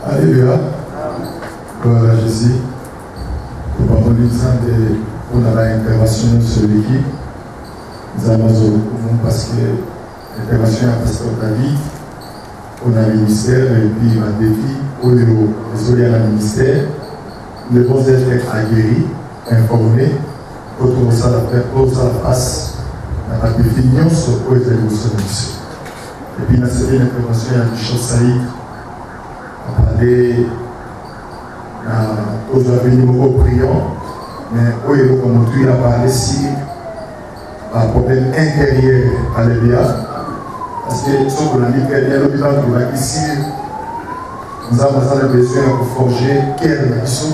Alléluia. Gloire à Jésus. Nous avons l'exemple pour l'intervention de celui-ci. Nous avons parce que l'intervention a pasteur David, on a le ministère et puis ma défi, pour les désolé à le ministère, nous devons être aguerris, informés, pour tout ça la face, la définition sur quoi est la mission. Et puis, dans cette intervention, il y a des choses saillies. On parlait aux avenues aux priants, mais où il faut montrer à parler si un problème intérieur à l'Élia. Parce que si on a dit qu'il y a l'hôpital pour la ici, nous avons besoin de forger quelle est la mission.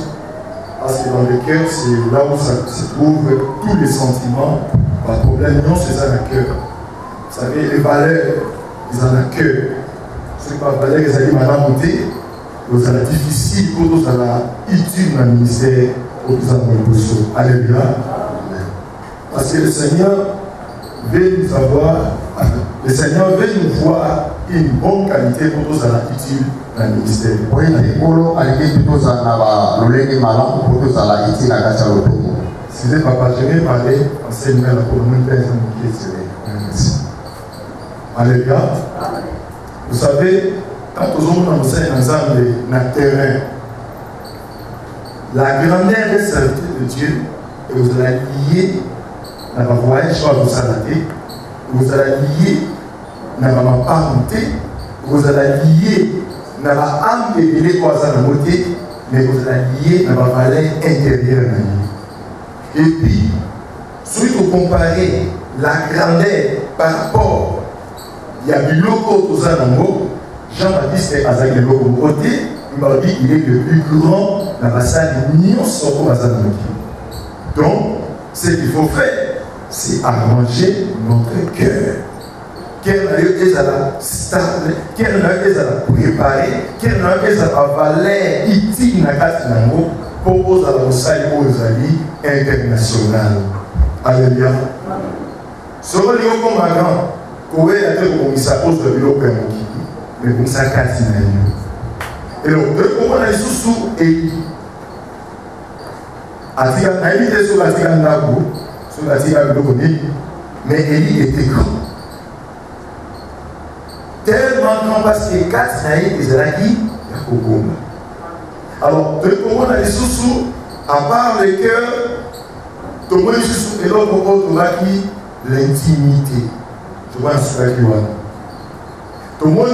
Parce que dans le cœur, c'est là où se trouvent tous les sentiments. Le problème, non, c'est ça le cœur. Vous savez, les valeurs, ils ont un cœur. Ce n'est pas valeur, ils ont dit madame monter. Vous avez difficile pour nous, vous avez utile dans le ministère pour nous avoir le besoin. Alléluia. Parce que le Seigneur veut nous avoir, le Seigneur veut nous voir une bonne qualité pour nous avoir utile dans le ministère. Oui, si vous papa, je vais parler enseignement pour nous faire un Alléluia. Vous savez, quand nous enseignons ensemble dans le terrain, la grandeur des services de Dieu, et vous allez lier dans la voyage, vous allez vous allez lier dans la parenté, vous allez lier dans la âme et les croisades de beauté, mais vous allez lier dans la valeur intérieure. Et puis, si vous comparez la grandeur par rapport, il y a du loco tout ça dans le mot, Jean-Baptiste est avec le loco côté, il m'a dit qu'il est le plus grand dans la salle de millions sur le bazar. Donc, ce qu'il faut faire, c'est arranger notre cœur. Quelle est la stable, quelle est la préparée, quelle est la valeur utile dans la mot pour la salle internationale. Alléluia. Selon les gens comme grand, Koé a été comme ça pose le bureau pour mais comme ça casse et donc comment on a sous et Atika a été sur la tika Nago sur la tika Dokoni mais Eli était grand tellement grand parce que 4 naïs et Zeraki Yakoboma. Alors comment on a sous à part le cœur tout le monde est sous et l'autre l'intimité. Je vois un super qui tout le monde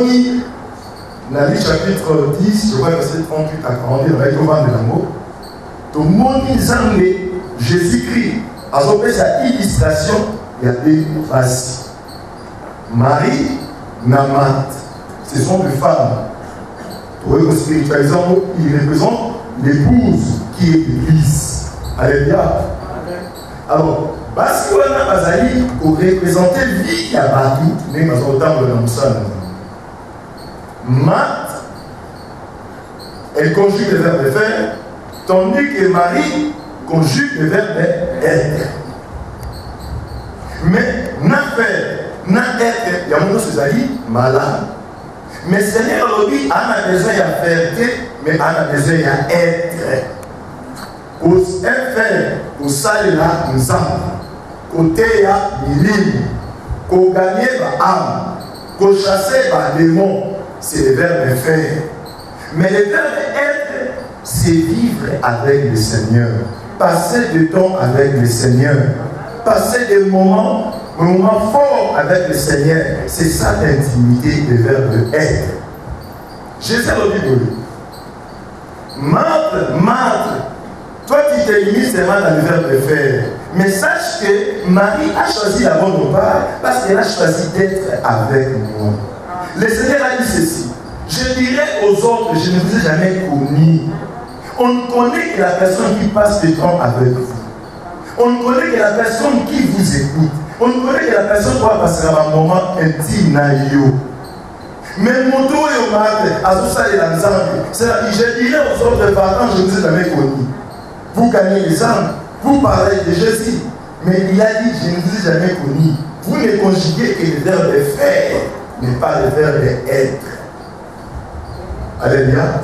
dans le chapitre 10, je vois verset 38 à 40, dans le roman de l'amour. Tout le monde dit Jésus-Christ, à son fait sa illustration, il y a deux faces. Marie, Namat, ce sont des femmes. Pour eux, spiritualisant, ils représentent l'épouse qui est l'église. Alléluia. Alors, parce qu'on a Azali pour représenter vie qui a battu, même dans le temple de Moussa. Mat, elle conjugue le verbe faire, tandis que Marie conjugue le verbe être. Mais n'a faire, n'a être, il y a mon nom Azali, malade. Mais Seigneur dit, on a besoin de faire, mais on a besoin d'être. Pour faire, pour salir là, nous sommes. Côté ya milime, pour gagner ma âme, pour chasser ma démon, c'est le verbe faire. Mais le verbe être, c'est vivre avec le Seigneur, passer du temps avec le Seigneur, passer des moments forts avec le Seigneur. C'est ça l'intimité, le verbe être. Jésus a dit, martre. Toi, tu t'es mis seulement dans le verbe de faire. Mais sache que Marie a choisi la bonne part parce qu'elle a choisi d'être avec moi. Le Seigneur a dit ceci. Je dirais aux autres, je ne vous ai jamais connu. On ne connaît que la personne qui passe le temps avec vous. On ne connaît que la personne qui vous écoute. On ne connaît que la personne qui va passer un moment intime. Mais mon dos est au marque, à tout ça et l'ensemble. Je dirais aux autres, pardon, je ne vous ai jamais connu. Vous gagnez les âmes, vous parlez de Jésus. Mais il a dit, je ne vous ai jamais connu. Vous ne conjuguez que le verbe de faire, mais pas le verbe d'être. Alléluia.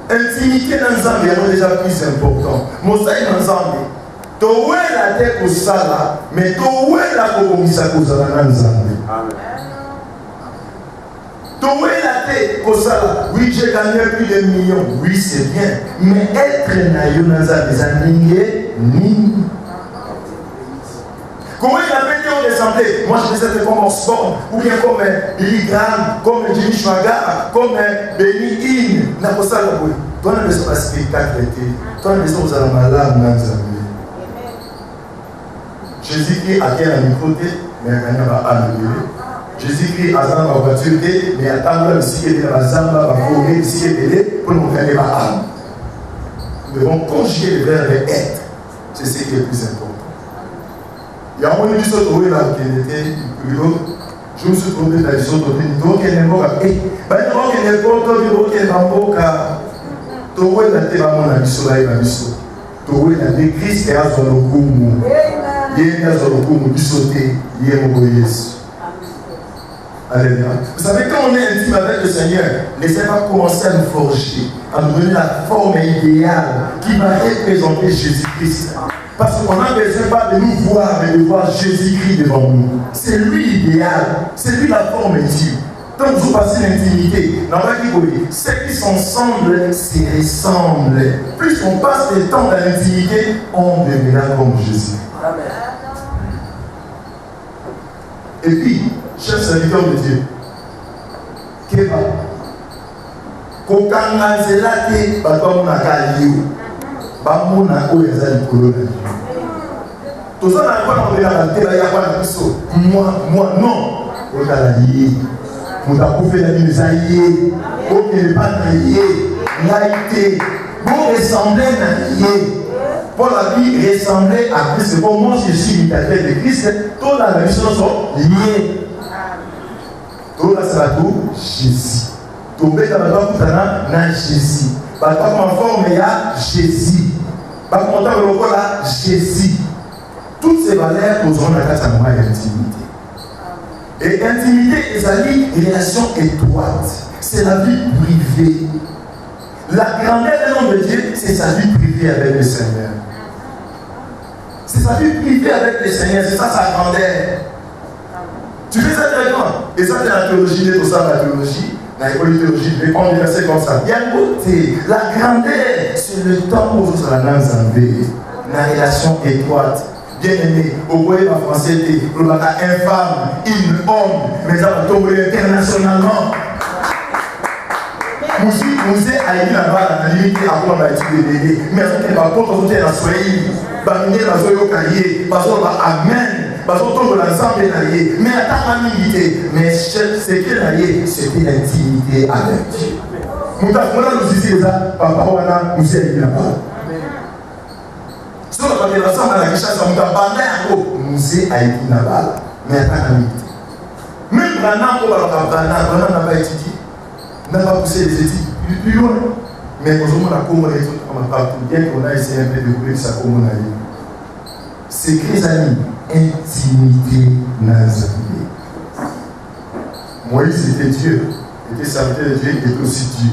Intimité dans Zambie est déjà plus important. Mosaïque dans Zambie. Towe la terre au sala, mais towe la comisa au sala dans Zambie. Towe la terre au sala. Oui, j'ai gagné plus de millions. Oui, c'est bien. Mais être naïo dans Zambie, ça n'est comment il appelle les assemblées? Moi je faisais comme en sport, ou bien comme Ligram, comme Jimmy Schwaga, comme Benny Hinn. N'a pas ça là, oui. Toi, on a besoin de spectacle. Toi, on a besoin de malade dans les assemblées. Jésus-Christ a été à mi-côté, mais il a pas Jésus-Christ a dans la voiture, mais attendre le cycle de la zamba, va former le cycle de pour nous gagner la âme. Nous devons conjuguer le verbe être. C'est ce qui est le plus important. Il y a un moment où je suis trouvé là, je me suis trouvé dans les autres pays. Donc, il y a un moment où il y a un moment où il y a un moment où il y a un moment où il y a un moment où il y a un Christ et à son okumu. Il y a son okumu qui saute, il y a un moment Alléluia. Vous savez, quand on est intime avec le Seigneur, laissez pas commencer à nous forger, à nous donner la forme idéale qui va représenter Jésus-Christ. Parce qu'on n'a besoin pas de nous voir, mais de voir Jésus-Christ devant nous. C'est lui l'idéal, c'est lui la forme intime. Quand vous passez l'intimité, ceux qui s'ensemble se ressemblent. Plus on passe le temps dans l'intimité, on deviendra comme Jésus. Amen. Et puis, chers serviteurs de Dieu, Keba, Kokanga Zelate, Batomuna Kaliou, Bamuna Oeza Nikolo. Tout ça n'a pas envie de la moi, non. On a la liée. On a coupé la vie, on n'est pas lié. Laïté. Vous ressemblez à lié. Pour la vie ressembler à Christ. Pour moi, je suis l'imitateur de Christ. Toutes les missions sont liées. Tout là, c'est la tour Jésus. Tomber dans la tour dans Jésus. Pas comme en forme, il y a Jésus. Pas comme en tant que Jésus. Toutes ces valeurs poseront la grâce à moi et l'intimité. Et intimité, c'est une relation étroite. C'est la vie privée. La grandeur de l'homme de Dieu, c'est sa vie privée avec le Seigneur. C'est sa vie privée avec le Seigneur, c'est ça sa grandeur. Tu fais ça très grand. Et ça, c'est la théologie, c'est pour ça la théologie. La théologie, je vais prendre des versets comme ça. Bien côté, la grandeur, c'est le temps où vous allez la relation étroite. Bien-aimé, au voyez ma français, le baka infâme, homme, mais ça va tomber internationalement. Musée a été là-bas, la limite à quoi on a étudié, mais ce qui va pas porter la soirée, va venir la soirée au cahier, parce qu'on va amen, parce qu'on tombe l'ensemble des cahiers, mais à ta amitié, mais ce qui est cahier, c'était l'intimité avec Dieu. Nous avons dit ça, papa, on a musée a été là-bas. Si on a fait ensemble à la richesse, on a parlé à vous. Musée a été là-bas, mais à ta amitié. Même Branham, Branham n'a pas étudié. N'a pas poussé les études plus loin. Mais aujourd'hui, on a commencé partout. Bien qu'on a essayé un peu de couper ça comme on a dit. C'est que les amis, intimité nazarée. Moïse était Dieu, était serviteur de Dieu, était aussi Dieu.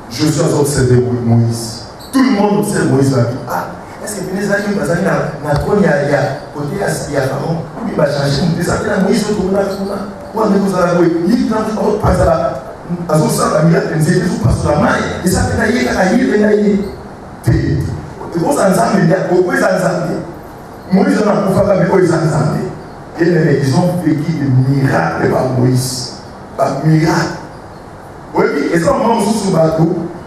Josué a observé Moïse. Tout le monde observe Moïse la vie. Ah, est-ce que les amis, il y a côté il y a Pharaon, il va changer. Les amis, Moïse, il va azosala miracle nzete ezopasula mai ezapena ye kaka yile na ye te okoza nzambe nde okweza nzambe Moïse on a kufaka mais oyo eza nzambe yenene ils ont vécu des miracles par Moïse bamiracle oyebi eza mama mosusu bato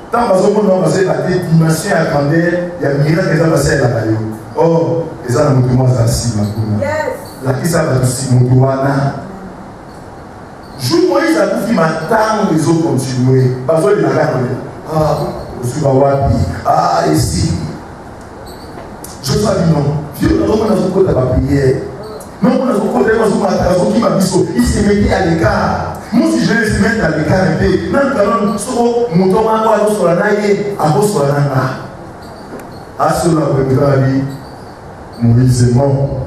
ntango bazomona bazela te dimension ya grandeur ya miracle eza basalelaka yo or eza na moto mo aza nsima kuna lakisa bato si moto wana jour Moïse a tout fait maintenant les autres continuer parce que les gens ah je suis pas wapi ah ici je sais non Dieu nous donne notre côté de la prière non on a notre côté qui m'a dit il se mettait à l'écart moi si je les mettre à l'écart un peu même quand on sort mon temps à quoi sur la naïe à quoi sur la naïe à cela Moïse est mort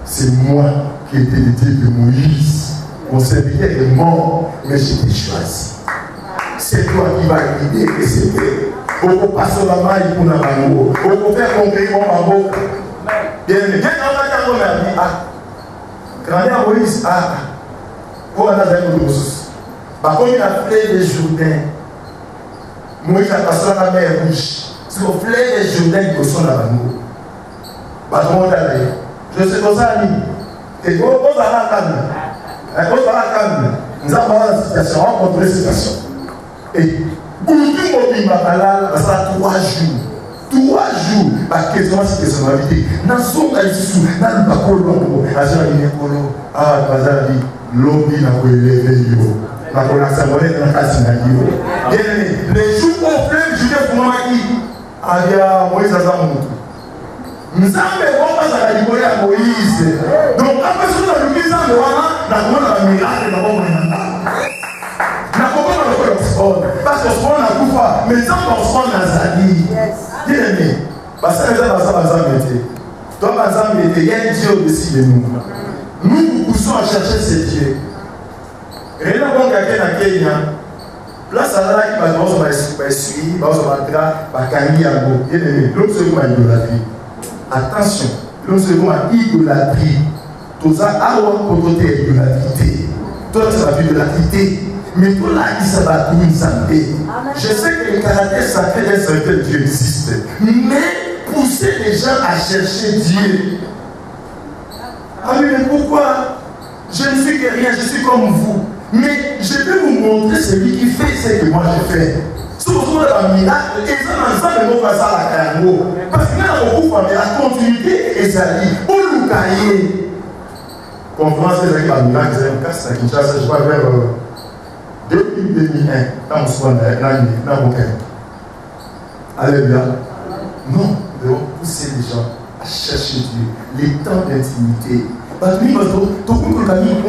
c'est moi qui étais le Dieu de Moïse. Mon serviteur est mort, mais je t'ai choisi. C'est toi qui vas guider et c'était. on passe la maille pour la bango, on fait conquérir mon bango. Bien, quand on a dit, grand-mère Moïse, pour aller dans le ressources. Par contre, il a fait des Jourdains. Moïse a passé la mer rouge. Si on fait des Jourdains qui sont là-bas, par contre, je sais pas ça, et on va la calme. On va la calme. Nous avons la situation, rencontré la situation. Et pour tout le monde, ça sera 3 jours. 3 jours, parce que c'est son invité. Dans son cas, ici, dans le bakolo, à ce moment-là, l'homme n'a pas élevé. La connaissance monnaie dans la casse n'a les jours qu'on fait, je vais pour moi qui a Moïse Azamou. Nous avons pas à la Moïse. Donc, après ce qu'on a lu, nous avons un miracle dans le monde. Parce qu'on a tout fait, mais tant qu'on se rend dans la vie, bien-aimé, parce que nous avons été. Donc, nous avons été, il y a un Dieu au-dessus de nous. Nous poussons à chercher ce Dieu. Et là, on a quelqu'un à Kenya. Place à la qui va suivre, va gagner à vous. Bien-aimé, l'homme se voit à idolâtrie. Attention, l'homme se voit à idolâtrie. Tout ça, à l'autre côté, idolâtrie. Tout ça, c'est la vie de l'idolâtrie. Mais pour là, il s'est battu une santé. Je sais que le caractère sacré d'un certain Dieu existe. Mais pousser les gens à chercher Dieu. Ah oui, mais pourquoi? Je ne suis que rien, je suis comme vous. Mais je vais vous montrer celui qui fait ce que moi je fais. Si vous trouvez un miracle, et ça, ensemble, on va faire ça à la carreau. Parce qu'il y a beaucoup de la continuité et ça dit, pour nous cailler. Conférence des équipes à miracle, c'est un casse à Kinshasa, je vois vers. Depuis 2001, quand on se voit dans mon cœur. Alléluia. Non, nous devons pousser les gens à chercher Dieu. Les temps d'intimité. Parce que nous, tout est trop mécanique.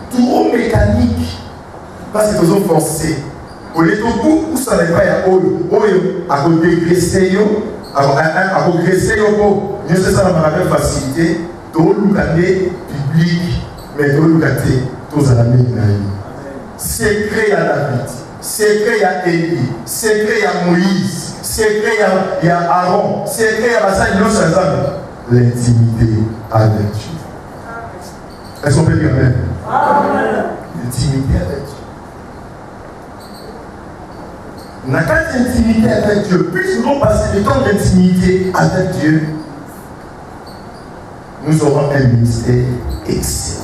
Trop mécanique. Parce que nous sommes forcés. Au lieu de tout, où ça n'est pas à progresser, à progresser, nous sommes dans la facilité, tout le public, mais tout le tous à la main. Secret à David, secret à Élie, secret à Moïse, secret à Aaron, secret à Bassan, nous sommes l'intimité avec Dieu. Est-ce qu'on peut dire Amen? L'intimité avec Dieu. Dans la carte d'intimité avec Dieu, plus nous passons le temps d'intimité avec Dieu, nous aurons un ministère excellent.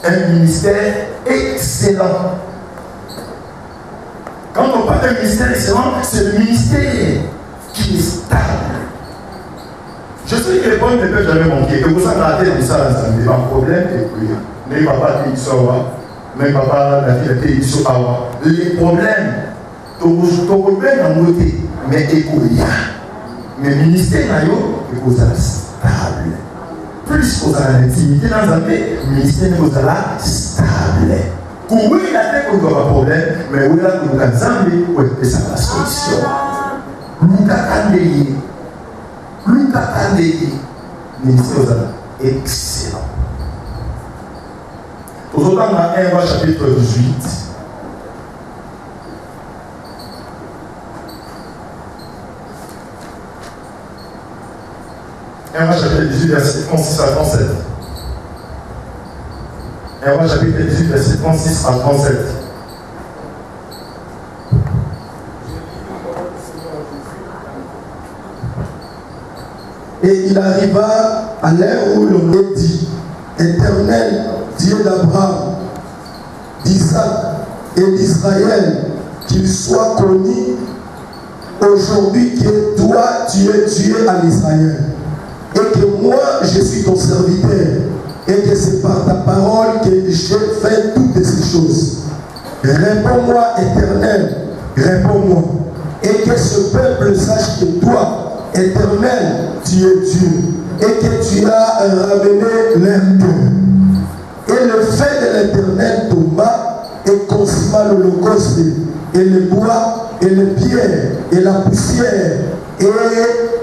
Un ministère excellent. Quand on parle d'un ministère excellent, c'est le ministère qui est stable. Je sais que les pommes ne peuvent jamais manquer. Et vous en ratez dans ça, c'est un problème. Mais papa dit ça, mais papa la fille dit ça. Les problèmes, ton problème en beauté, mais écoute, mais le ministère n'a pas stable. Plus vous avez l'intimité dans un pays, le ministère vous a stable. Oui, il a fait qu'on doit pas de problème, mais oui, là, nous avons zambé pour être ça la solution. Nous avons le ministère vous a excellent. Aujourd'hui, on a 1 roi chapitre 18. 1 roi chapitre 18, verset 36 à 37. 1 roi chapitre 18, verset 36 à 37. Et il arriva à l'heure où l'on est dit, Éternel, Dieu d'Abraham, d'Isaac et d'Israël, qu'il soit connu aujourd'hui que toi, tu es Dieu en Israël, et que moi, je suis ton serviteur, et que c'est par ta parole que j'ai fait toutes ces choses. Réponds-moi, Éternel, réponds-moi, et que ce peuple sache que toi, Éternel, tu es Dieu, et que tu as ramené leur cœur. Et le fait de l'Éternel tomba et consuma l'holocauste, et le bois, et les pierres, et la poussière, et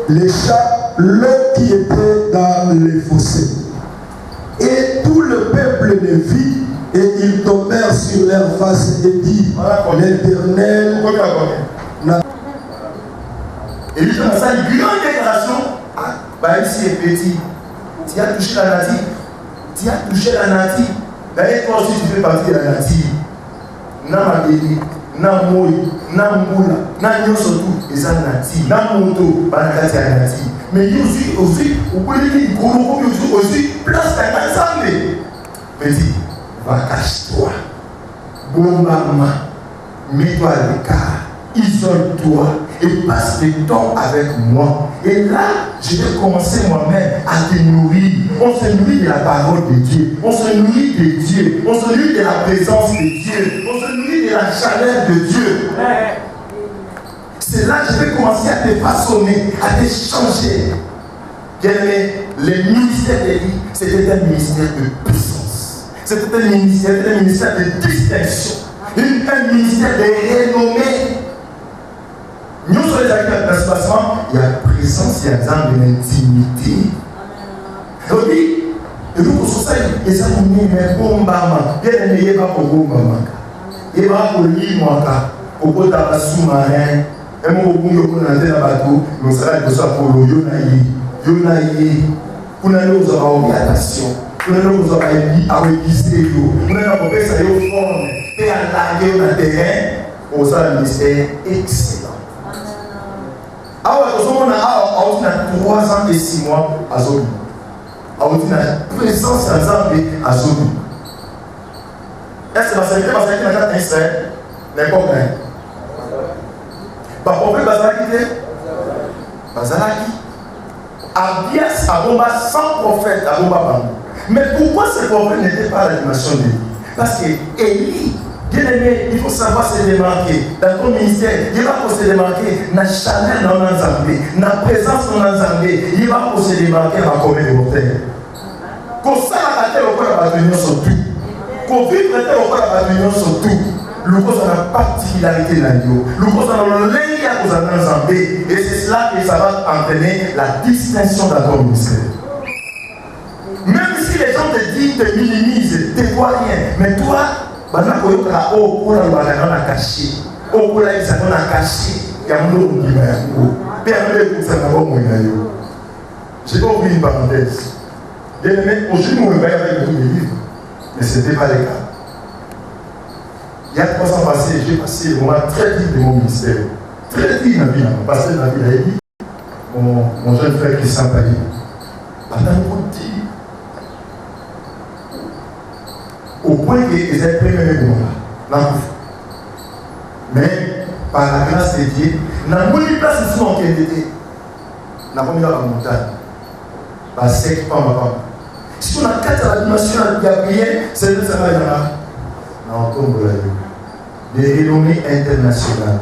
les chats, l'eau qui était dans les fossés. Et tout le peuple ne vit Et ils tombèrent sur leur face et dit, l'Éternel et lui, dans sa grande déclaration, bah ici est petit. Tu as touché la nature. Tu as touché la nature. D'ailleurs, toi aussi, tu fais partie de la nature. Na mabeli, na moi, na moula, na nyoso tout, et ça nature. Na moto, bah na la nature. Mais aussi, vous pouvez dire, aussi, place ta ensemble. Mais dis, va cache-toi. Bon maman, mets-toi à l'écart. Isole-toi et passe le temps avec moi. Et là, je vais commencer moi-même à te nourrir. On se nourrit de la parole de Dieu. On se nourrit de Dieu. On se nourrit de la présence de Dieu. On se nourrit de la chaleur de Dieu. C'est là que je vais commencer à te façonner, à te changer. Bien-aimé, le ministère de vie, c'était un ministère de puissance. C'était un ministère de distinction. Un ministère de renommée. Nous sommes les acteurs de l'espacement, il y a présence, il y a exemple de l'intimité. Oui, et nous, pour ça, il y a un bon bama. Bien aimé, il n'y a pas de bon bama. Il n'y a pas de l'île, pour que tu aies un sous-marin. Et moi, pour que tu aies un bateau, nous serons pour ça pour le Yonaï. Pour nous avoir une orientation. Pour nous avoir une aiguisée. Pour nous avoir une forme. Et à laguer dans le terrain, pour ça, le ministère excellent. Alors, on a 3 ans et 6 mois à Zobi. On a présence ensemble à Zobi. Est-ce que ça veut dire que ça a été n'importe quoi? Par contre, Bazalaki, Abias Abomba sans prophète, Abomba Bambou. Mais pourquoi ce prophète n'était pas à la dimension de Dieu? Parce que Élie, bien aimé, il faut savoir se démarquer. Dans ton ministère, il va pour se démarquer. Dans la chaleur dans l'ensemble, dans la présence dans l'ensemble, il va pour se démarquer à commettre des mortels. Qu'on s'en a battu au corps à l'union sur tout. Qu'on vive au corps à l'union sur tout. Nous avons la particularité de l'agneau. Nous avons le lien à l'ensemble. Et c'est cela que ça va entraîner la distinction dans ton ministère. Même si les gens te disent, te minimisent, te voient rien, mais toi, je ne sais pas si j'ai oublié une parenthèse. Bien aimé, aujourd'hui, nous travaillons avec tous les livres, mais ce n'était pas le cas. Il y a 3 ans passés, j'ai passé un moment très vite de mon ministère. Très vite dans la vie, pasteur dans la vie, il a dit, mon jeune frère Christian Pali, pendant mon dit, au point qu'ils aient pris mes mots, mais par la grâce de Dieu, dans la place ici en Kédété, dans la montagne, par sec, pas ma femme. Si on a 4 à la dimension de Gabriel, c'est le travail dans la tombe de renommée internationale.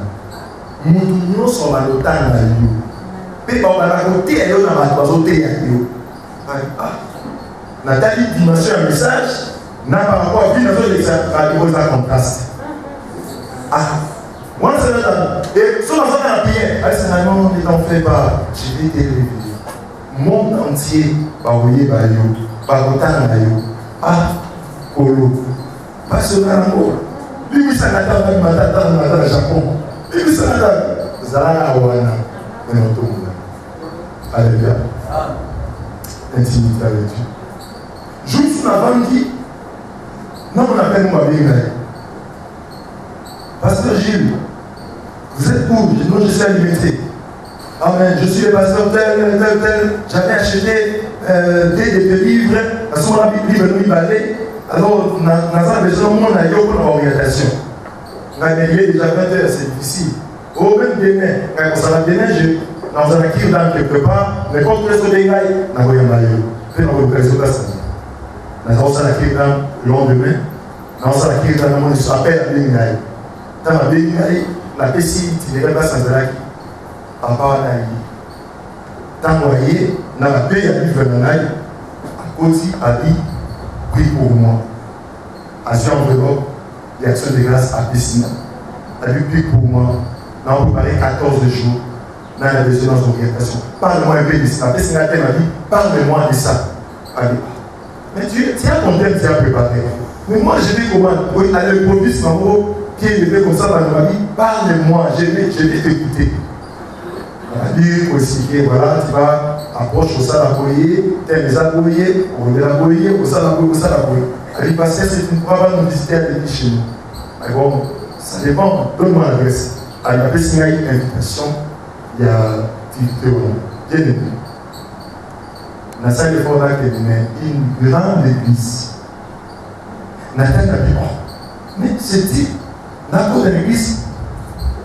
Nous sommes à l'OTAN dans la vie. Mais on a côté et on a la toisoté à Dieu. Nathalie dimension un message. N'a pas encore vu notre contraste. Moi, c'est le temps. Et sur l'ensemble de la prière, elle s'est dit non, ne t'en fais pas, je vais te révéler. Monde entier, Baouye Bayo, Bagotan Bayo, Kolo, Passionango, lui, ça n'a pas de matin au Japon. Lui, ça n'a pas de Zara Awana, mais on tombe. Alléluia. Intimité avec Dieu. Juste avant dit, non, on appelle moi bien. Pasteur Gilles, vous êtes où? Non, je suis à l'imité. Amen. Je suis le pasteur tel. J'avais acheté des livres. À ce moment-là, les livres nous valaient. Alors, nous avons besoin de une orientation. On a déjà 20 heures, c'est difficile. Au même demain, quand on s'en a déneigé, nous avons acquis dans quelque part, mais quand on est sur les gars, nous avons un maillot. Puis nous avons présenté ça. Nous avons acquis dans le lendemain. Nous avons acquis dans le monde qui s'appelle à Béngaï. Dans la Béngaï, la PCI, tu ne pas sans drag. Papa n'a eu. Dans le foyer, dans la paix, il y a eu Venanaï. À côté, a dit, prie pour moi. À Jean Enveloppe, l'action de grâce à Pessina. A dit, prie pour moi. Nous avons préparé 14 jours dans la résonance d'orientation. Parle-moi un peu de ça. Pessina m'a dit, parle-moi de ça. A dit, mais tu as ton thème, tu as préparé. Mais moi, je dis comment, oui, à l'improviste, qui est levé comme ça dans ma vie, parle-moi, je vais t'écouter. On a dit, pour expliquer, voilà, tu vas approcher au salaboyer, tu aimes les aboyer, on veut l'aboyer, au salaboyer. Elle dit, parce que c'est une fois nous visiter à l'église chez nous. Mais bon, ça dépend, donne-moi l'adresse. Elle m'a fait signer une invitation, il y a Théoron, bien aimé. La salle de Fort une grande église. Nathan a dit, mais c'est dit, dans l'église,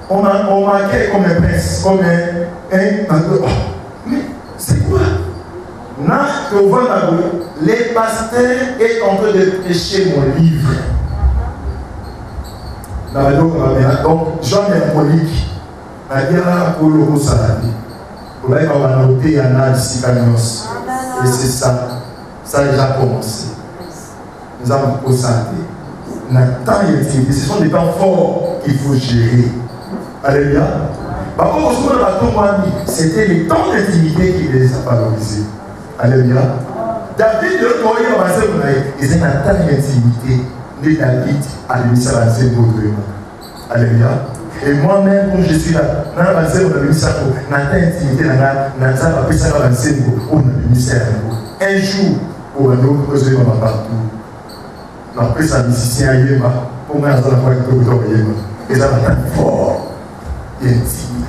on marquait comme un prince, comme un peu. Mais c'est quoi? Les pasteurs est en train de prêcher mon livre. Donc, Jean Mermonique a dit pour le haut salami. On va noter un âge ici, et c'est ça. Ça a déjà commencé. Nous avons constaté. Temps et intimité, ce sont des temps forts qu'il faut gérer. Alléluia. Par contre, c'était les temps d'intimité qui les a favorisés. Alléluia. David de l'autre côté, ils ont un temps d'intimité de David à l'émission à la Alléluia. Et moi-même, quand je suis là, dans la base, on a mis ça pour notre intimité, on a appris ça dans la scène pour un jour, on a posé ma partout. On a pris ça musicien à Yéma, pour moi, on a fait un Yéma. Et ça va être fort et intimité.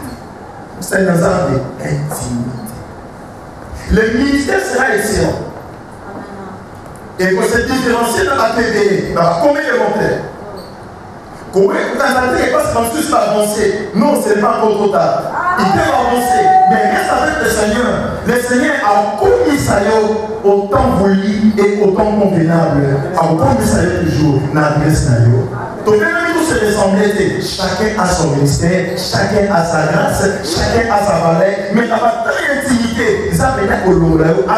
C'est un hasard d'intimité. Le ministère sera excellent. Et qu'on se différencie dans la TV, dans la comédie élémentaire. Comment quand il passe comme tout va avancer. Non, ce n'est pas encore trop tard. Il peut avancer. Mais reste avec le Seigneur. Le Seigneur a commis ça autant voulu et autant convenable. A commis ça toujours dans l'adresse. Donc, même tous se ressembler, chacun a son ministère, chacun a sa grâce, chacun a sa valeur. Mais il n'y a pas d'intimité. Ils avaient au long à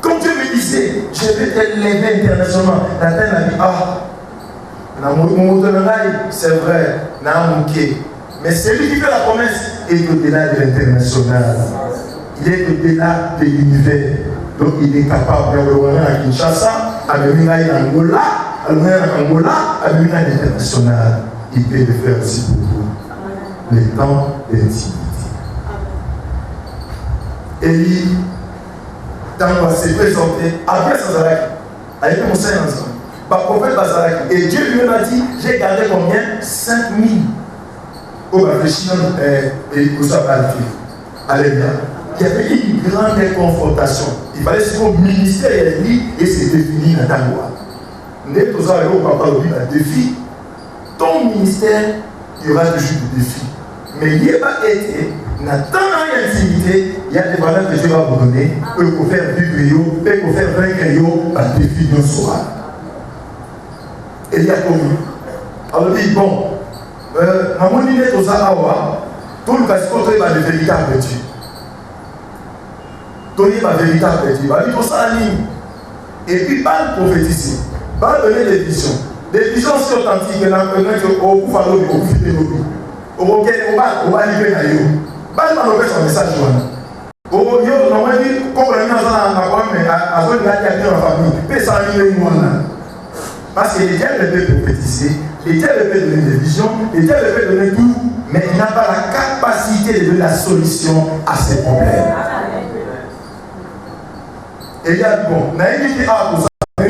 comme Dieu me disait, je vais t'élever internationalement. La terre a dit, mon travail, c'est vrai, mais celui qui fait la promesse est au-delà de l'international. Il est au-delà de l'univers. Donc il est capable de revenir à Kinshasa, à venir à Angola, à venir à Angola, à venir à l'international. Il peut le faire aussi pour vous. Le temps d'intimité. Élie, quand on va se présenter, après Sazaraki, avec mon Seigneur ensemble. Par prophète Bazaraki. Et Dieu lui a dit, j'ai gardé combien? 5000. Au Baféchinon et au Sabalti. Alléluia. Il y avait une grande confrontation. Il fallait se faire au ministère et c'était fini dans ta loi. Nous avons papa un défi. Ton ministère, il y aura toujours des défis. Mais il n'y a pas été, dans ton intimité, il y a des valeurs que Dieu va vous donner, pour faire vivre, pour faire vaincre un défi de soi. Et il y a commis. Alors il dit, bon, à mon idée, tout ça, tout le cas, c'est le véritable Dieu. Tout le véritable Dieu. Il va dire tout ça en ligne. Et puis, pas le prophétiser, pas donner des visions. Des visions si authentiques, il y a un peu de pouvoir de l'eau. On va livrer à eux. Pas de son message. On va dire, comme on a mis dans la famille, mais ça a mis moi. Parce que les diables peuvent prophétiser, les diables peuvent donner des visions, les diables peuvent donner tout, mais il n'a pas la capacité de donner la solution à ces problèmes. Et il y a bon, n'a pas dit pour ça, mais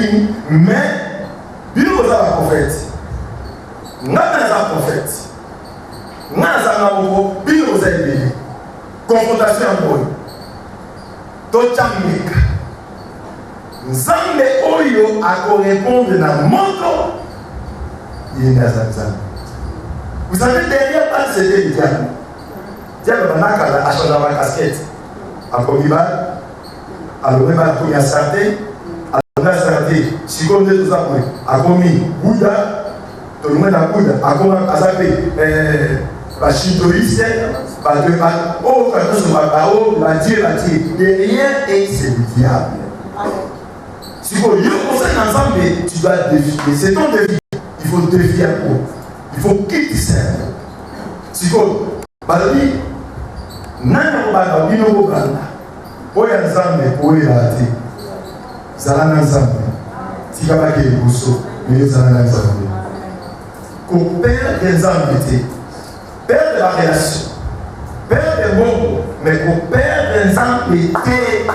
il nous a la prophète. N'a pas la prophète. N'a pas la prophète. Il nous a aidé. Confrontation en moi. Tochamika. Nzambe oyo a répondre dans mon corps. Il est dans Nzambe. Vous savez, derrière pas c'était le diable. Le diable a changé ma casquette. A commis mal. Alors, même à la santé. A santé. Si comme tout ça, a commis Bouddha. Tout le monde a Bouddha. A commis Azapé. La shintoïste. Oh, quand on se va Dieu. Derrière, et c'est le diable. Si vous voulez conseiller ensemble, tu dois défier. C'est ton défi. Il faut défier un peu. Il faut quitter ça. Si vous voulez, nana obana bino obana. Oya nzambe oya ate. Zalana nzambe. Si tu n'as pas de bousseau, mais nous allons nous enlever. Qu'on perd des embêtés, perd de la relation, perd des mots, mais qu'on perd des embêtés.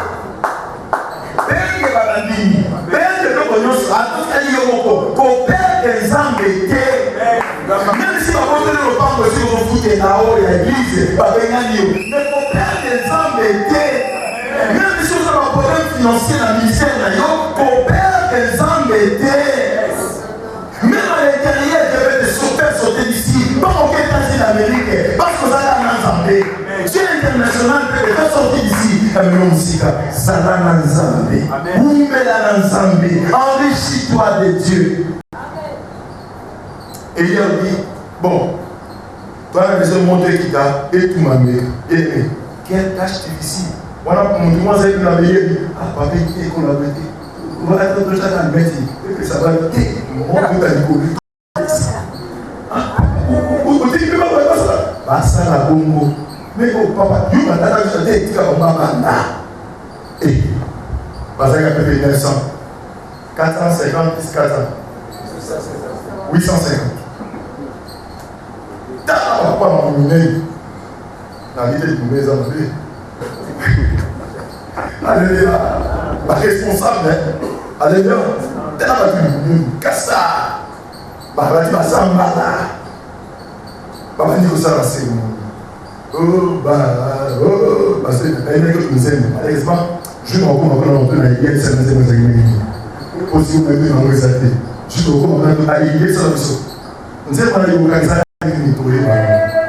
Perd des babandini, perd de l'oignon, à tout cas, il y a qu'on perd des embêtés. Même si on va donner le temps que si on fout là-haut, l'église, mais qu'on perd des embêtés. Même si on a un problème financier dans le ministère, qu'on perd des embêtés. Même à l'intérieur, je vais te sauter d'ici. Pas aucun temps en Amérique, parce que ça a un Zambé. Dieu international peut te sortir d'ici. Zalana Zambé. Oumela Zambé. Enrichis-toi de Dieu. Et il a dit, bon, toi, la maison montée qui t'a et tout m'a mis. Et quelle tâche difficile. Voilà, mon dimanche, c'est une meilleure. Ah, papa, il est collaboré. Voilà, tout ça dans le métier. Et ça va être moi, tout à l'école. Vous dites que vous ne pas ça. Bah, ça, la bombe. Mais oh, papa, tu m'as dit que tu as dit que tu as dit 900. 450 plus 400. 850. T'as pas nominé. La vie de mes enlever. Alléluia. Ma responsable, alléluia. T'as pas nominé. Cassa. Bah, tu vas s'en battre. Bah, tu vas s'en battre. Oh, parce que les mecs qui nous aiment, malheureusement, je ne comprends pas non plus la guerre, c'est le même. Aussi, vous pouvez m'envoyer ça. Je ne comprends pas la guerre, c'est la même chose. Nous savons qu'on a eu une organisation qui nous trouve.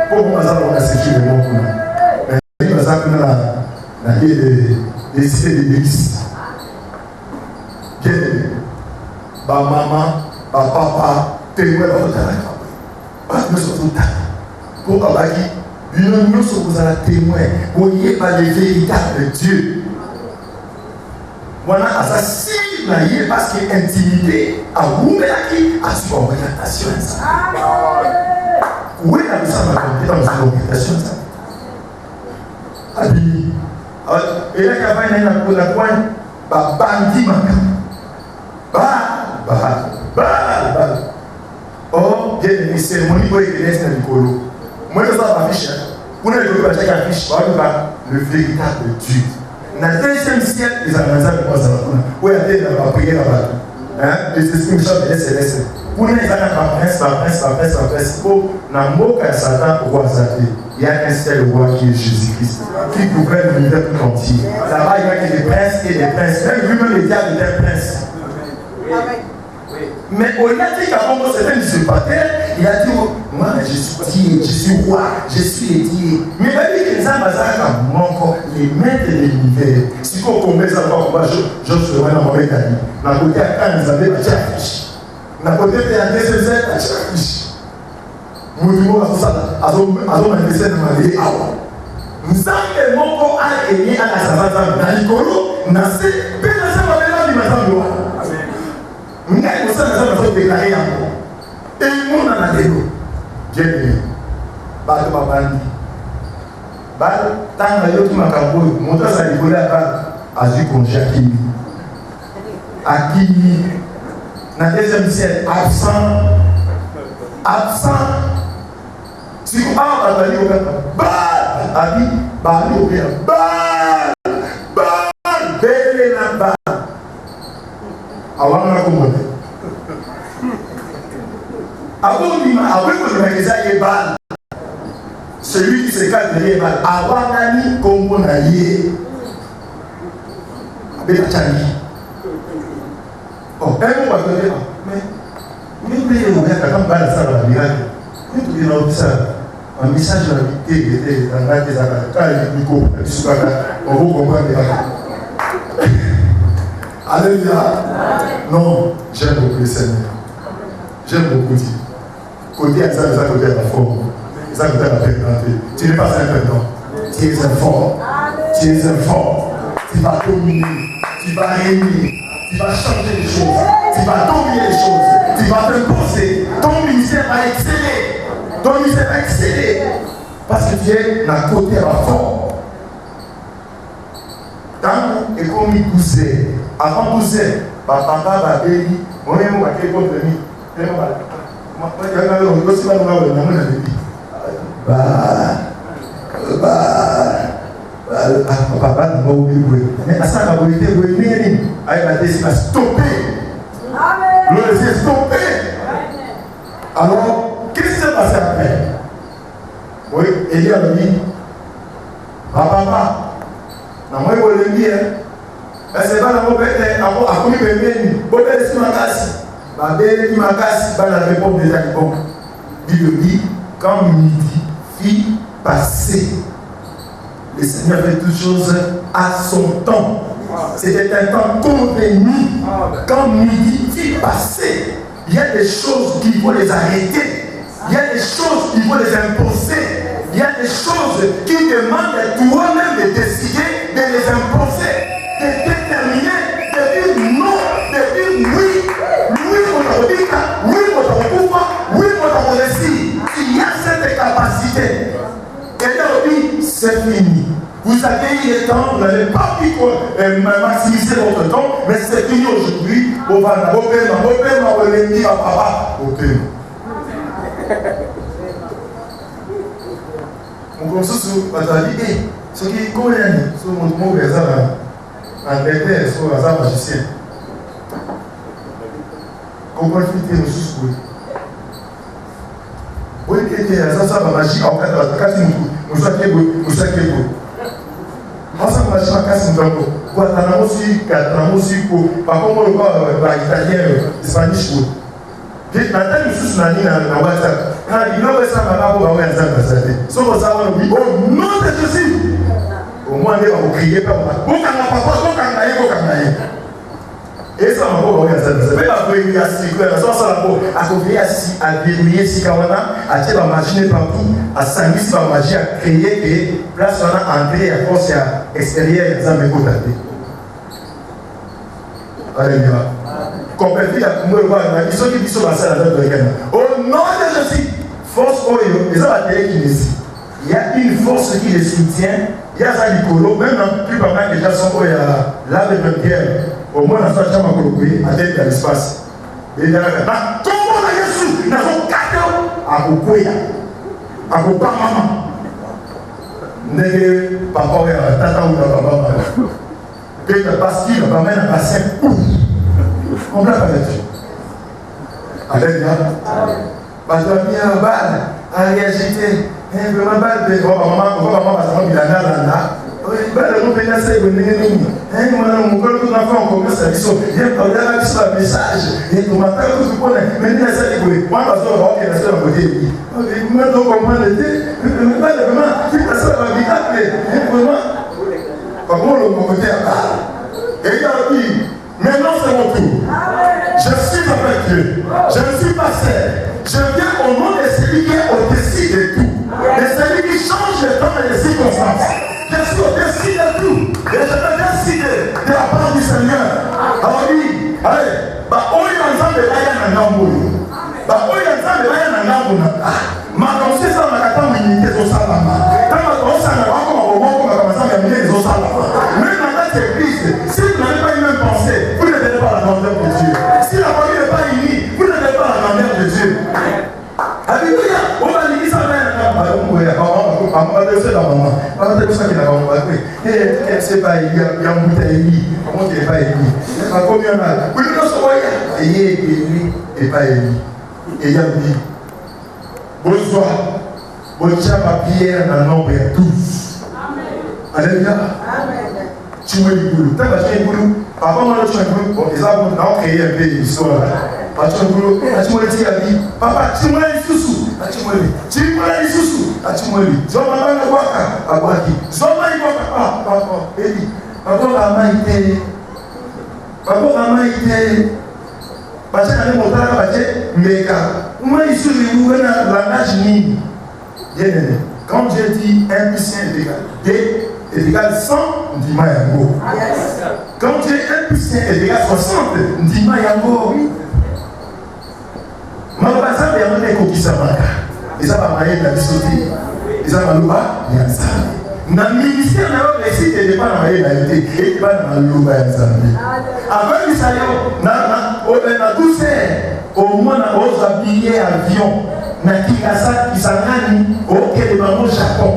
Pour qu'on a séché le monde. Mais il va s'appeler la guerre des cités de l'église. Bien aimé. Ma maman, ma papa, témoin de votre travail. Pas de notre travail. Pour Abaki. Nous sommes témoins, vous n'ayez pas les véritables Dieu. Voilà, assassin, parce qu'il est intimidé à vous, mais à son orientation. Où est la mission dans son orientation? Et là, il y a un point, bandit, oh, bien aimé, c'est mon niveau de l'Est de Nicolo. Moi, je ne sais pas afficher. Vous n'avez pas chaque affiche, le véritable Dieu. Dans le 2e siècle, les Amazons commencent à la où il y a des prières là-bas. Les esprits méchants de SLS. Vous n'avez pas prince, pour n'amour Satan pour Satan. Il y a un seul roi qui est Jésus-Christ, qui gouverne l'univers tout entier. Là-bas, il y a des princes et des princes. Même lui-même, les diables étaient princes. Mais au-delà de qu'avant c'était un usurpateur, il a dit moi je suis Dieu, je suis roi, je suis Dieu. Mais il a dit que les hommes manquent les maîtres de l'univers. Si on commet ça, je serai dans mon métier. Dans le côté à quand ils avaient la affiche. Dans le côté de la DCZ, la affiche. Nous disons à son manifesté de ma vie. Nous avons mon corps à aimer à la savane. Dans l'icolo, nous avons fait la savane du matin. Nous avons déclaré et nous avons dit bien aimé. Bateau Babandi. Bal, tant que l'autre m'a camboé, mon temps ça décollé à Bal, a dû congé à Kimi. À Kimi, dans le 2e siècle, absent. Si vous avez un Bal, a dit, Bal, belle la Bal. Avant de l'accompagner. Avant que le magasin ait balle, celui qui se cache derrière balle, avant d'aller comme on a lié, avec la Tchani. Oh, un mot à donner, mais vous voulez quand balle ça va miracle. Vous pouvez dire ça, un message de la vie qui était dans la des affaires. Quand il dit on vous comprend les affaires. Alléluia. Non, j'aime beaucoup le Seigneur. J'aime beaucoup Dieu. Côté à ça, côté à la forme. Ça côté à la pénétrante. Tu n'es pas un perdant. Tu es un fort. Tu es un fort. Tu vas dominer. Tu vas régner. Tu vas changer les choses. Tu vas dominer les choses. Tu vas t'imposer. Ton ministère va exceller. Ton ministère va exceller. Parce que tu es d'un côté à la forme. Tant et comme il poussait. Avant pousser, papa va béni, moi-même, va quelque chose de lui. Papa n'a pas oublié. Mais à ça, la volonté de venir, elle a décidé de stopper. Le laisser stopper. Alors, qu'est-ce qui s'est passé après? Oui, Élie a dit, papa, moi, je vais le dire. C'est pas la mauvaise, à quoi il veut venir. Bon, c'est ma casse. Ma belle qui m'a cassé, la réponse des animaux. Il dit, quand midi fit passer, le Seigneur fait toutes choses à son temps. C'était un temps convenu. Quand midi fit passer, il y a des choses qu'il faut les arrêter. Il y a des choses qu'il faut les imposer. Il y a des choses qui demandent à toi-même de décider de les imposer, de déterminer, de dire non, de dire oui. Oui, mon Robika, oui, mon Roboufa, oui, mon Robési. Il y a cette capacité. Et là, oui, c'est fini. Vous avez eu le temps, vous n'avez pas pu maximiser votre temps, mais c'est fini aujourd'hui. On va on commence à dire, ce qui est coréen, ce mot est en Angleterre, c'est un magicien. Comment faire des choses pour eux? Oui, ça va magie en fait, parce que nous sommes Masa kumashima kasi mtambo kwa tanamosi ko pakomo lo ba italien spanish ko ke natali susu na nini na WhatsApp na inowe sana babo ba wenza basate so ko sawa no oh non de Jésus au moins ne va crier pas bokanga papa bokanga ye et ça m'a pas wenza basate mais ba ko yi asi ko na so sala ko akovi asi a verrouiller si kawana a te ba machine partout a sangisi ba magie a créer que place on a entré à force extérieure ya zambe kotate. Alléluia. Compléter la kumwe wa na iso ki biso ba sala dans le Kenya. Au nom de Jésus, force oyo les abattés qui ici. Il y a une force qui les soutient. Il y a ça Nicolo, même dans plus pas mal déjà sont oya là de pierre. Au moins dans sa chambre kolokwe à tête de l'espace. Et là comment na Jésus na son cadeau à kokoya. À kopa maman. Nege papa ya tata ou papa que parce qu'il va mettre un bassin on va pas là-dessus. Alléluia. Parce que bien balle a réagité vraiment balle de maman parce que il a là balle nous peut laisser venir nous moi mon cœur tout enfant comme ça ils sont bien quand là qui soit message et tout matin tout pour mais il essaie de jouer moi parce que on est sur la côté moi donc comprendre le balle vraiment tu passes la vie vraiment comment le côté et il a dit maintenant c'est mon tour je suis avec Dieu je ne suis pas seul je viens au nom de celui qui est au-dessus de tout de celui qui change le temps et les circonstances. Je suis au-dessus de tout. Et je vais décider de la part du Seigneur. Alors oui, allez, oyo nzambe baya na ngambo. Oyo nzambe baya na ngambo na. Makambo ça na kata mwingi zo salama. Kama tosa na wako mabomoko kama nzambe mwingi zo salama. Même dans cette église, si vous n'avez pas une même pensée, vous ne n'êtes pas la grandeur de Dieu. Si la famille n'est pas unie, vous n'êtes pas la grandeur de Dieu. Alléluia. On va dire ça là. On va dire ça là maman. On va dire ça qui là maman. Et c'est pas il y a un bouteille. Comment tu es pas élu? Pas combien mal. Oui non ça va. Et élu et pas élu. Et il y a dit bonsoir. Bonsoir ma pierre dans nombre 12. Alléluia. Amen. Tu me dis boulot. T'as pas fait boulot. Avant moi tu as boulot. Bon ils ont créé un peu d'histoire. Tu me dis à lui, papa, tu me dis sous, tu me dis sous, tu me dis, je m'en vais le voir à Boaki, je m'en vais le voir, papa, Eli, papa, la maïté, parce que j'avais mon talent, mais moi, je suis le langage ni. Quand j'ai dit 1 plus 1 est égal, D est égal 100, on dit Mayango. Quand j'ai 1 plus 1 est égal 60, on dit Mayango, oui. Mabaza ya mwana kokisa maka. Eza ba maye na bisote. Eza maluba ya nzambe. Dans le ministère, il n'y a pas de réalité. Il n'y a pas de louba. Avant qu'il s'aille, dans 12 heures, au moins, on a habillé avion. Dans Kinshasa, qui s'engage au Japon.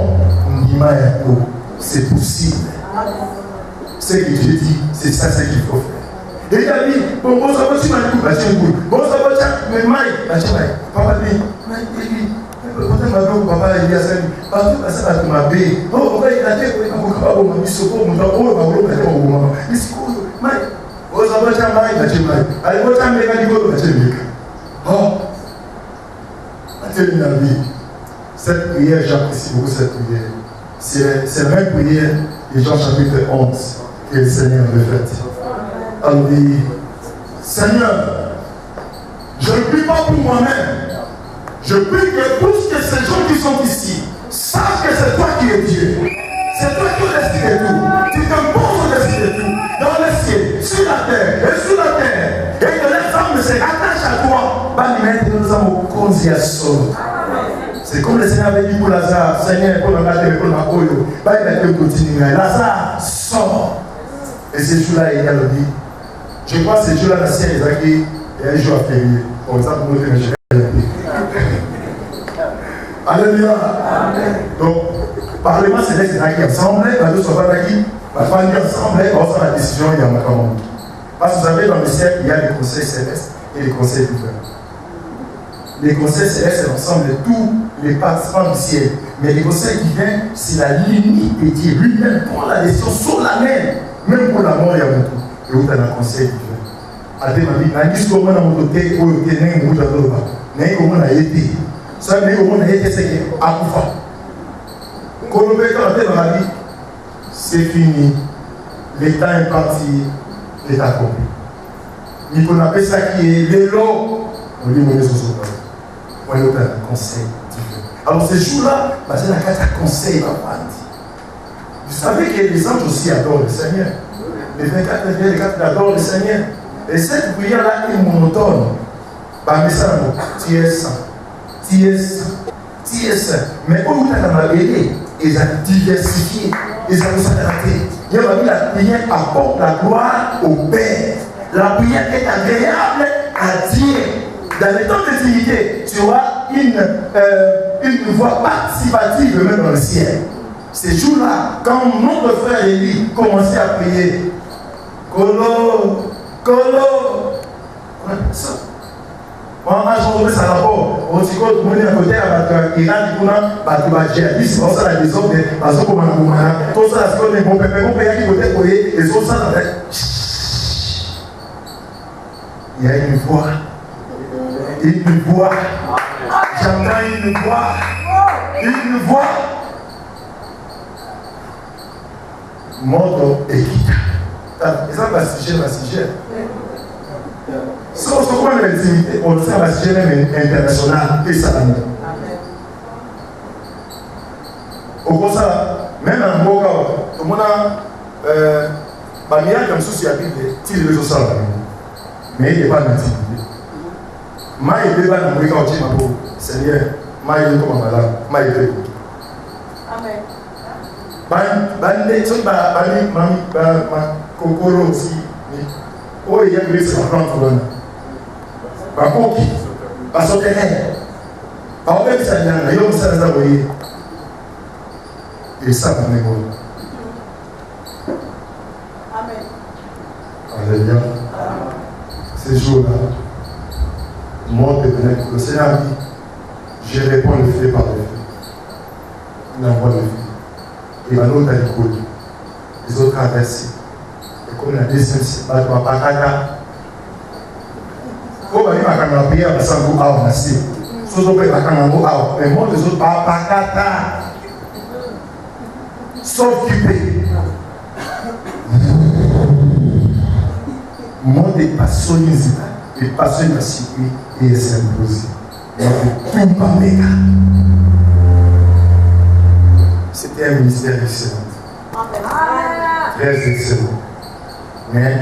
C'est possible. Ce que je dis, c'est ça ce qu'il faut faire. Et il a dit, bon, ça va, tu m'as dit, bon, ça va, mais papa dit, papa, il y a ça, partout, ça va te m'abé. Oh, il a dit, il se trouve, il cette prière, j'apprécie beaucoup cette prière. C'est la même prière de Jean chapitre 11 que le Seigneur avait faite. On dit, Seigneur, je ne prie pas pour moi-même. Je prie que tous ces gens qui sont ici sachent que c'est toi qui es Dieu. C'est toi qui es dessus de tout. Tu t'imposes au-dessus de tout. Dans le ciel, sur la terre et sous la terre. Et que les hommes se rattachent à toi. Nous avons confiance. C'est comme le Seigneur avait dit pour Lazare, Seigneur, pour le garder, pour le macoyo. Il a dit continuer. Lazare sort. Et ce jour-là, il a dit, je crois que ce jour-là, la ciel est et un jour à férié. Comme ça, pour nous faire Alléluia. Donc, parlement, c'est là qui ensemble, nous sommes qui, la famille ensemble, on prend la décision, il y a un commande. Parce que vous savez, dans le ciel, il y a les conseils célestes et les conseils divins. Les conseils célestes, c'est l'ensemble de tous les participants du ciel. Mais les conseils divins, c'est la limite de Dieu. Lui-même prend la décision solennelle. Même pour la mort, il y a un tout. Et où tu as un conseil divin. À tes amis, il y a comment on a été, où tu es né, où tu as été. Comment on a été. Ça veut dire comment on a été, c'est à Koufa. Quand on peut être dans la vie, c'est fini. L'État est parti, l'État accompli. Il faut appeler ça qui est l'élo. On dit, on est sur son corps. On est au conseil divin. Alors, ces jours-là, c'est la carte à conseil. Vous savez que les anges aussi adorent le Seigneur. Les 24 les 4 adorent le Seigneur. Et cette prière-là est monotone. Mais ça, tu es saint. Tu es saint. Tu es saint. Mais où tu as aidé, ils ont diversifié. Ils ont s'adapté. Il y a la prière apporte la gloire au Père. La prière est agréable à Dieu. Dans les temps d'intimité, tu auras une voix participative même dans le ciel. Ces jours-là, quand notre frère Élie commençait à prier, Colo, Colo, ça. On a changé ça d'abord. On dit que tout le monde est à côté avec Iran, il y a des djihadistes, on a des hommes, parce qu'on a tout ça, c'est qu'on est bon, on peut y aller côté pour les autres, ça dans la. Il y a une voix. Une voix. J'entends une voix. Une voix. Moto et guitare. Et ça va se gérer. Sauf que quand l'intimité, on sait va se gérer international et ça va nous. Au contraire, ça, même en Boga, tout le monde a mis comme souci à vivre, si les réseaux sociaux, mais il n'y a pas d'intimité. Ma idée va nous briser au Tchima pour Seigneur, ma idée comme un malade, ma idée. Amen. Bande, tu vas kokoro aussi. Oh, il y a une liste de plantes pour nous. Bakoki, Basotene, Baobek Sanyana, Yom Sanzaboye. Et ça, on est bon. Amen. Alléluia. Ces jours-là, le Seigneur dit, je réponds le fait par le fait. Il envoie le fait. Et maintenant, il a dit, les autres traversés. Et comme la deuxième, c'est pas toi, pas caca. Comme il va quand prière, il va s'en aller à Nassi. Sauf que il va quand même aller. Mais moi, les autres, pas caca. S'occuper. Moi, des passions, des passions de la circuit et s'imposer. Tout pas méga. C'était un ministère excellent. Très excellent. Mais